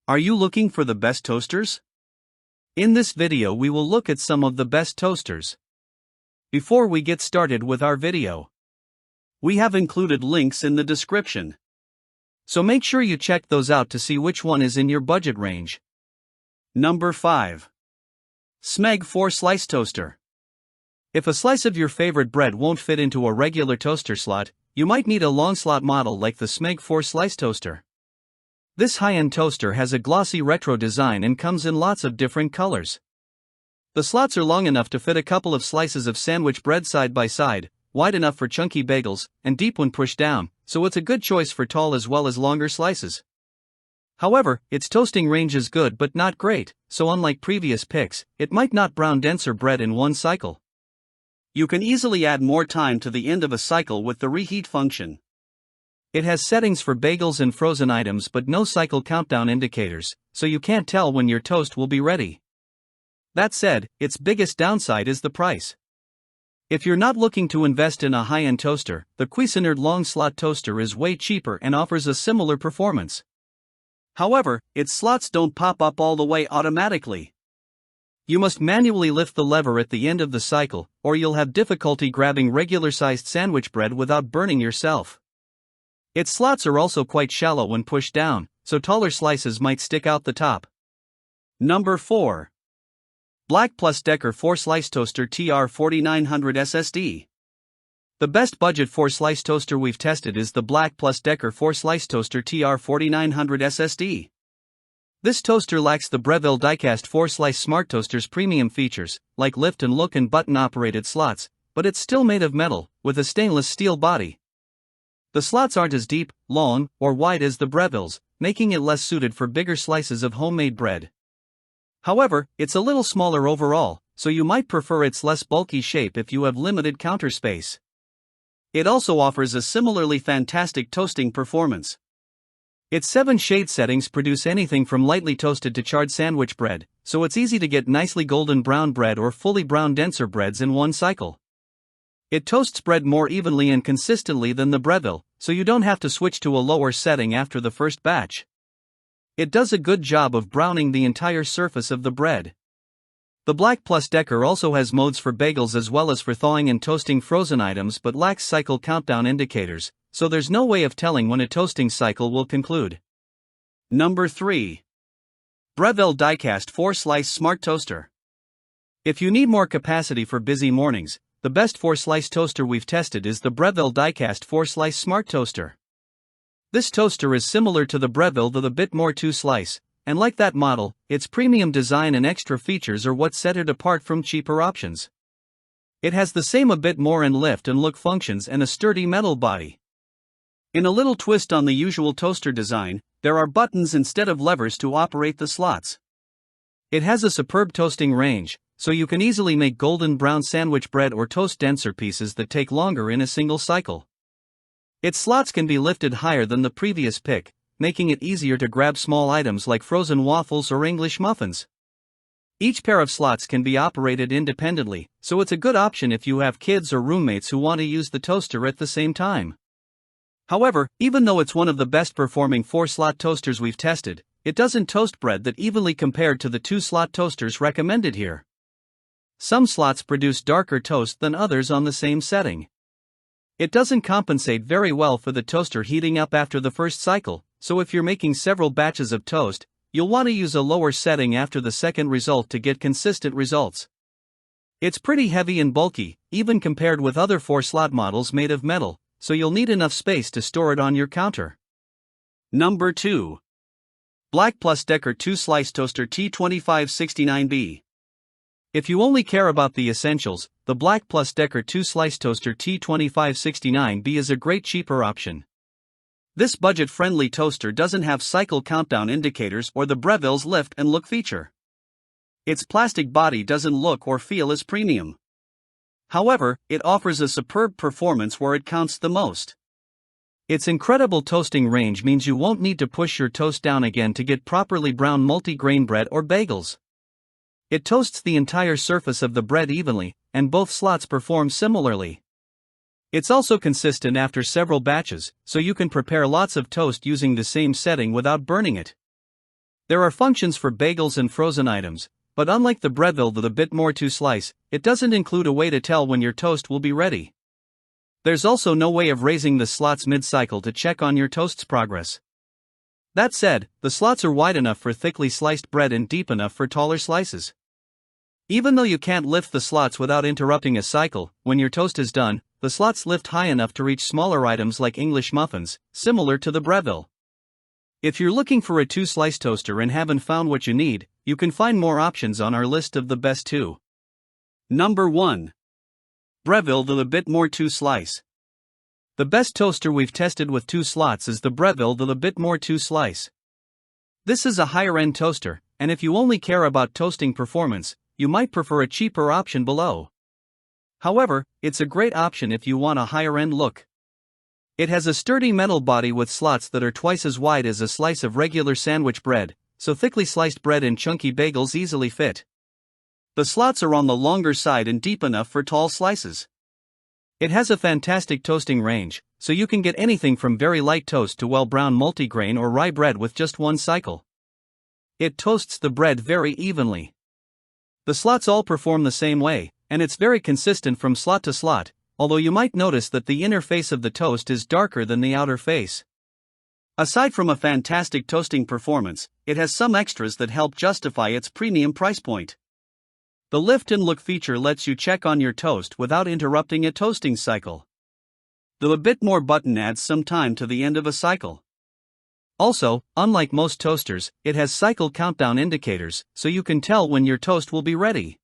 Are you looking for the best toasters? In this video we will look at some of the best toasters. Before we get started with our video, we have included links in the description. So make sure you check those out to see which one is in your budget range. Number 5. Smeg 4-Slice Toaster. If a slice of your favorite bread won't fit into a regular toaster slot, you might need a long slot model like the Smeg 4-Slice Toaster. This high-end toaster has a glossy retro design and comes in lots of different colors. The slots are long enough to fit a couple of slices of sandwich bread side by side, wide enough for chunky bagels, and deep when pushed down, so it's a good choice for tall as well as longer slices. However, its toasting range is good but not great, so unlike previous picks, it might not brown denser bread in one cycle. You can easily add more time to the end of a cycle with the reheat function. It has settings for bagels and frozen items but no cycle countdown indicators, so you can't tell when your toast will be ready. That said, its biggest downside is the price. If you're not looking to invest in a high-end toaster, the Cuisinart long slot toaster is way cheaper and offers a similar performance. However, its slots don't pop up all the way automatically. You must manually lift the lever at the end of the cycle, or you'll have difficulty grabbing regular-sized sandwich bread without burning yourself. Its slots are also quite shallow when pushed down, so taller slices might stick out the top. Number 4. Black+Decker 4-Slice Toaster TR4900 SSD. The best budget 4-slice toaster we've tested is the Black+Decker 4-Slice Toaster TR4900 SSD. This toaster lacks the Breville die-cast 4-slice smart toaster's premium features, like lift and look and button-operated slots, but it's still made of metal, with a stainless steel body. The slots aren't as deep, long, or wide as the Breville's, making it less suited for bigger slices of homemade bread. However, it's a little smaller overall, so you might prefer its less bulky shape if you have limited counter space. It also offers a similarly fantastic toasting performance. Its 7 shade settings produce anything from lightly toasted to charred sandwich bread, so it's easy to get nicely golden brown bread or fully brown denser breads in one cycle. It toasts bread more evenly and consistently than the Breville, so you don't have to switch to a lower setting after the first batch. It does a good job of browning the entire surface of the bread. The Black+Decker also has modes for bagels as well as for thawing and toasting frozen items but lacks cycle countdown indicators, so there's no way of telling when a toasting cycle will conclude. Number 3. Breville Die-Cast 4-Slice Smart Toaster. If you need more capacity for busy mornings, the best 4-slice toaster we've tested is the Breville Die-Cast 4-Slice Smart Toaster. This toaster is similar to the Breville though a bit more 2-slice, and like that model, its premium design and extra features are what set it apart from cheaper options. It has the same a bit more and lift and look functions and a sturdy metal body. In a little twist on the usual toaster design, there are buttons instead of levers to operate the slots. It has a superb toasting range, so you can easily make golden brown sandwich bread or toast denser pieces that take longer in a single cycle. Its slots can be lifted higher than the previous pick, making it easier to grab small items like frozen waffles or English muffins. Each pair of slots can be operated independently, so it's a good option if you have kids or roommates who want to use the toaster at the same time. However, even though it's one of the best performing 4-slot toasters we've tested, it doesn't toast bread that evenly compared to the 2-slot toasters recommended here. Some slots produce darker toast than others on the same setting. It doesn't compensate very well for the toaster heating up after the first cycle, so if you're making several batches of toast, you'll want to use a lower setting after the second result to get consistent results. It's pretty heavy and bulky, even compared with other 4-slot models made of metal, so you'll need enough space to store it on your counter. Number 2. Black+Decker 2-Slice Toaster T2569B. If you only care about the essentials, the Black+Decker 2-Slice Toaster T2569B is a great cheaper option. This budget-friendly toaster doesn't have cycle countdown indicators or the Breville's lift and look feature. Its plastic body doesn't look or feel as premium. However, it offers a superb performance where it counts the most. Its incredible toasting range means you won't need to push your toast down again to get properly brown multi-grain bread or bagels. It toasts the entire surface of the bread evenly, and both slots perform similarly. It's also consistent after several batches, so you can prepare lots of toast using the same setting without burning it. There are functions for bagels and frozen items, but unlike the Breville the bit more to slice, it doesn't include a way to tell when your toast will be ready. There's also no way of raising the slots mid-cycle to check on your toast's progress. That said, the slots are wide enough for thickly sliced bread and deep enough for taller slices. Even though you can't lift the slots without interrupting a cycle, when your toast is done, the slots lift high enough to reach smaller items like English muffins, similar to the Breville. If you're looking for a 2-slice toaster and haven't found what you need, you can find more options on our list of the best 2. Number 1. Breville the bit more 2-slice. The best toaster we've tested with 2 slots is the Breville the bit more 2-slice. This is a higher-end toaster, and if you only care about toasting performance, you might prefer a cheaper option below. However, it's a great option if you want a higher-end look. It has a sturdy metal body with slots that are twice as wide as a slice of regular sandwich bread, so thickly sliced bread and chunky bagels easily fit. The slots are on the longer side and deep enough for tall slices. It has a fantastic toasting range, so you can get anything from very light toast to well-brown multigrain or rye bread with just one cycle. It toasts the bread very evenly. The slots all perform the same way, and it's very consistent from slot to slot, although you might notice that the inner face of the toast is darker than the outer face. Aside from a fantastic toasting performance, it has some extras that help justify its premium price point. The lift and look feature lets you check on your toast without interrupting a toasting cycle. The bit more button adds some time to the end of a cycle. Also, unlike most toasters, it has cycle countdown indicators, so you can tell when your toast will be ready.